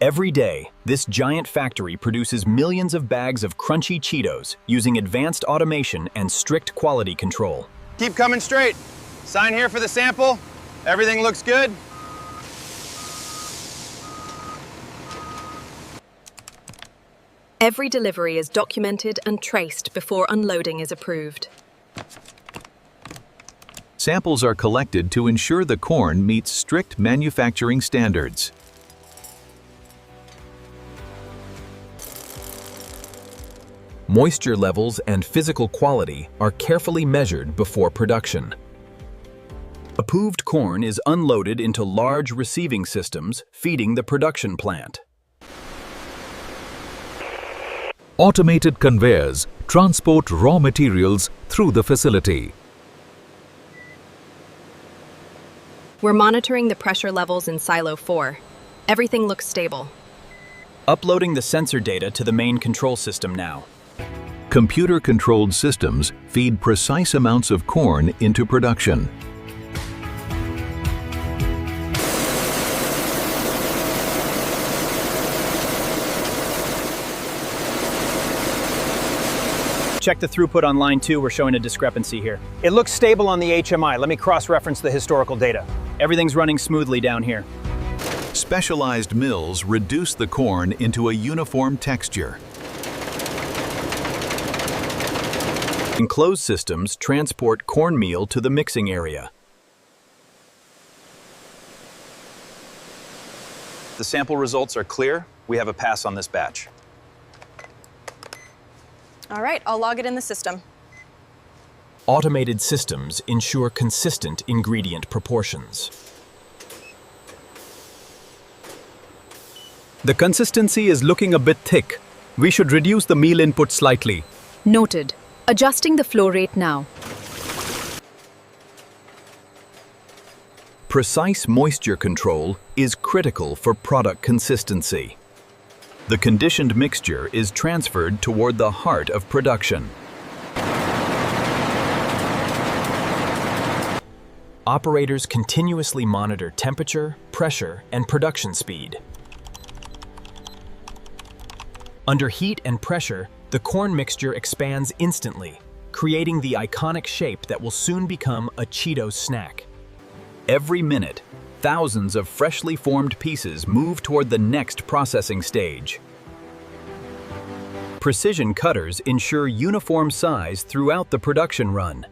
Every day, this giant factory produces millions of bags of crunchy Cheetos using advanced automation and strict quality control. Keep coming straight. Sign here for the sample. Everything looks good. Every delivery is documented and traced before unloading is approved. Samples are collected to ensure the corn meets strict manufacturing standards. Moisture levels and physical quality are carefully measured before production. Approved corn is unloaded into large receiving systems feeding the production plant. Automated conveyors transport raw materials through the facility. We're monitoring the pressure levels in Silo 4. Everything looks stable. Uploading the sensor data to the main control system now. Computer-controlled systems feed precise amounts of corn into production. Check the throughput on line 2, we're showing a discrepancy here. It looks stable on the HMI. Let me cross-reference the historical data. Everything's running smoothly down here. Specialized mills reduce the corn into a uniform texture. Enclosed systems transport cornmeal to the mixing area. The sample results are clear. We have a pass on this batch. All right, I'll log it in the system. Automated systems ensure consistent ingredient proportions. The consistency is looking a bit thick. We should reduce the meal input slightly. Noted. Adjusting the flow rate now. Precise moisture control is critical for product consistency. The conditioned mixture is transferred toward the heart of production. Operators continuously monitor temperature, pressure, and production speed. Under heat and pressure, the corn mixture expands instantly, creating the iconic shape that will soon become a Cheetos snack. Every minute, thousands of freshly formed pieces move toward the next processing stage. Precision cutters ensure uniform size throughout the production run.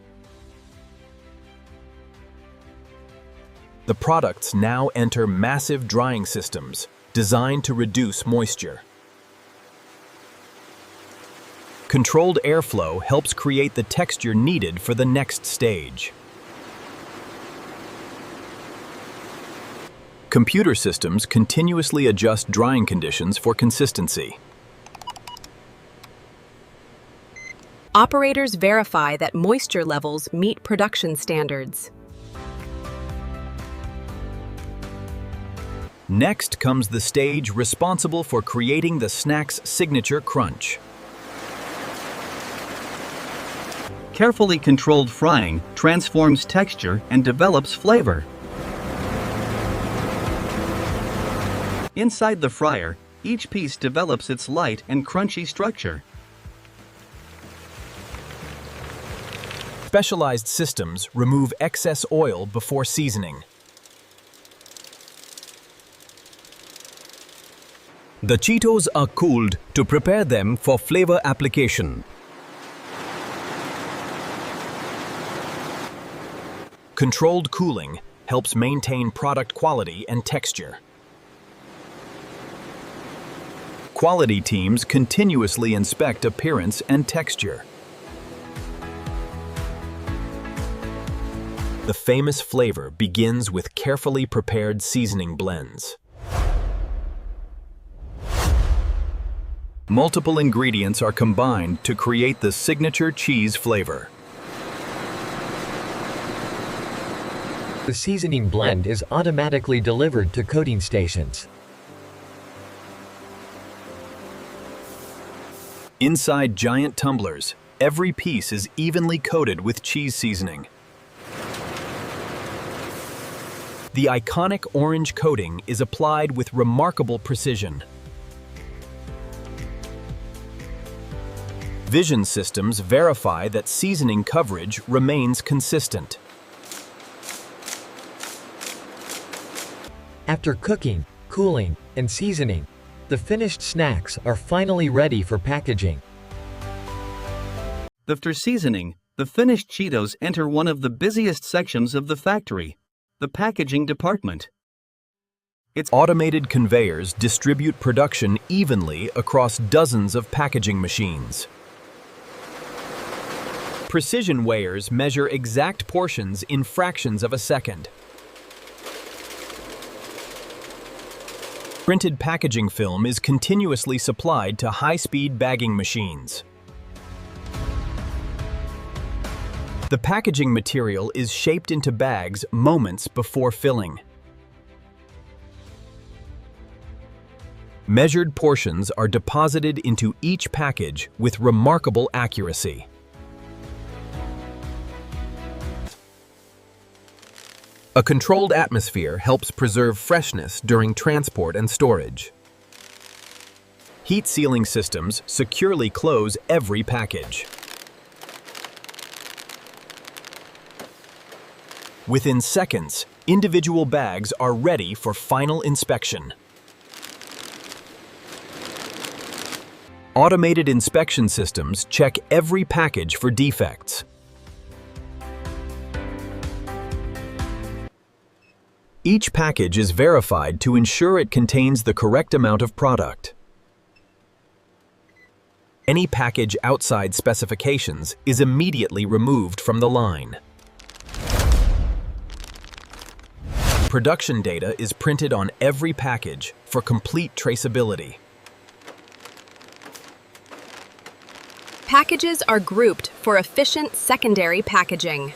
The products now enter massive drying systems designed to reduce moisture. Controlled airflow helps create the texture needed for the next stage. Computer systems continuously adjust drying conditions for consistency. Operators verify that moisture levels meet production standards. Next comes the stage responsible for creating the snack's signature crunch. Carefully controlled frying transforms texture and develops flavor. Inside the fryer, each piece develops its light and crunchy structure. Specialized systems remove excess oil before seasoning. The Cheetos are cooled to prepare them for flavor application. Controlled cooling helps maintain product quality and texture. Quality teams continuously inspect appearance and texture. The famous flavor begins with carefully prepared seasoning blends. Multiple ingredients are combined to create the signature cheese flavor. The seasoning blend is automatically delivered to coating stations. Inside giant tumblers, every piece is evenly coated with cheese seasoning. The iconic orange coating is applied with remarkable precision. Vision systems verify that seasoning coverage remains consistent. After cooking, cooling, and seasoning, the finished snacks are finally ready for packaging. After seasoning, the finished Cheetos enter one of the busiest sections of the factory, the packaging department. Its automated conveyors distribute production evenly across dozens of packaging machines. Precision weighers measure exact portions in fractions of a second. Printed packaging film is continuously supplied to high-speed bagging machines. The packaging material is shaped into bags moments before filling. Measured portions are deposited into each package with remarkable accuracy. A controlled atmosphere helps preserve freshness during transport and storage. Heat sealing systems securely close every package. Within seconds, individual bags are ready for final inspection. Automated inspection systems check every package for defects. Each package is verified to ensure it contains the correct amount of product. Any package outside specifications is immediately removed from the line. Production data is printed on every package for complete traceability. Packages are grouped for efficient secondary packaging.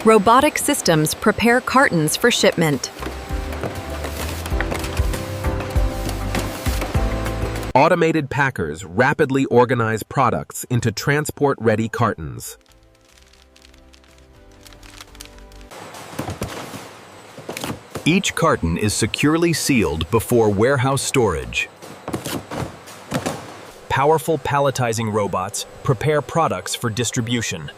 Robotic systems prepare cartons for shipment. Automated packers rapidly organize products into transport-ready cartons. Each carton is securely sealed before warehouse storage. Powerful palletizing robots prepare products for distribution.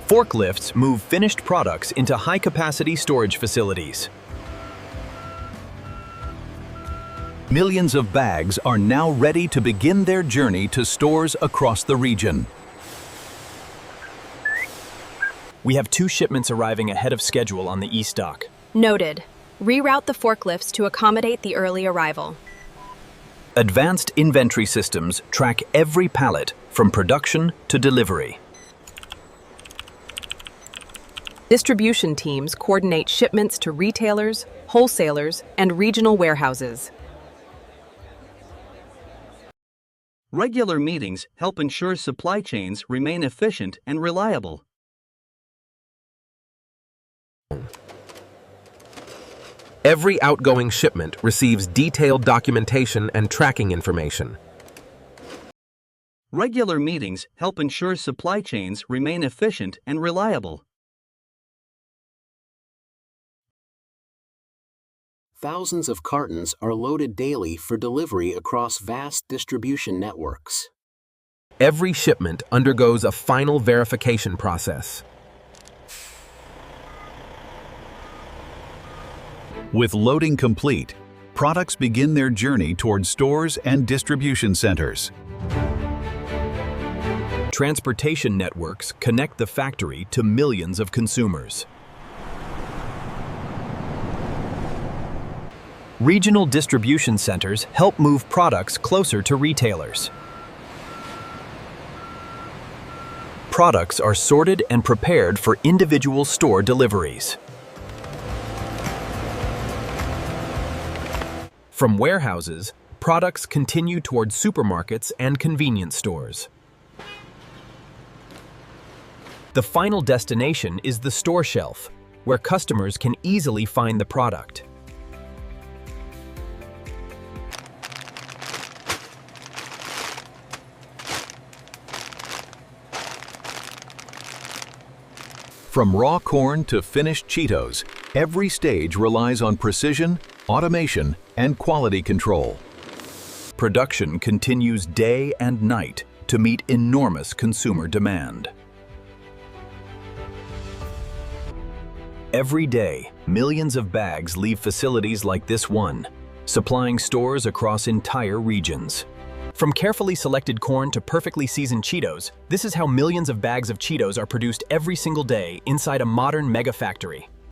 Forklifts move finished products into high-capacity storage facilities. Millions of bags are now ready to begin their journey to stores across the region. We have 2 shipments arriving ahead of schedule on the e-stock. Noted. Reroute the forklifts to accommodate the early arrival. Advanced inventory systems track every pallet from production to delivery. Distribution teams coordinate shipments to retailers, wholesalers, and regional warehouses. Regular meetings help ensure supply chains remain efficient and reliable. Every outgoing shipment receives detailed documentation and tracking information. Regular meetings help ensure supply chains remain efficient and reliable. Thousands of cartons are loaded daily for delivery across vast distribution networks. Every shipment undergoes a final verification process. With loading complete, products begin their journey towards stores and distribution centers. Transportation networks connect the factory to millions of consumers. Regional distribution centers help move products closer to retailers. Products are sorted and prepared for individual store deliveries. From warehouses, products continue toward supermarkets and convenience stores. The final destination is the store shelf, where customers can easily find the product. From raw corn to finished Cheetos, every stage relies on precision, automation, and quality control. Production continues day and night to meet enormous consumer demand. Every day, millions of bags leave facilities like this one, supplying stores across entire regions. From carefully selected corn to perfectly seasoned Cheetos, this is how millions of bags of Cheetos are produced every single day inside a modern mega factory.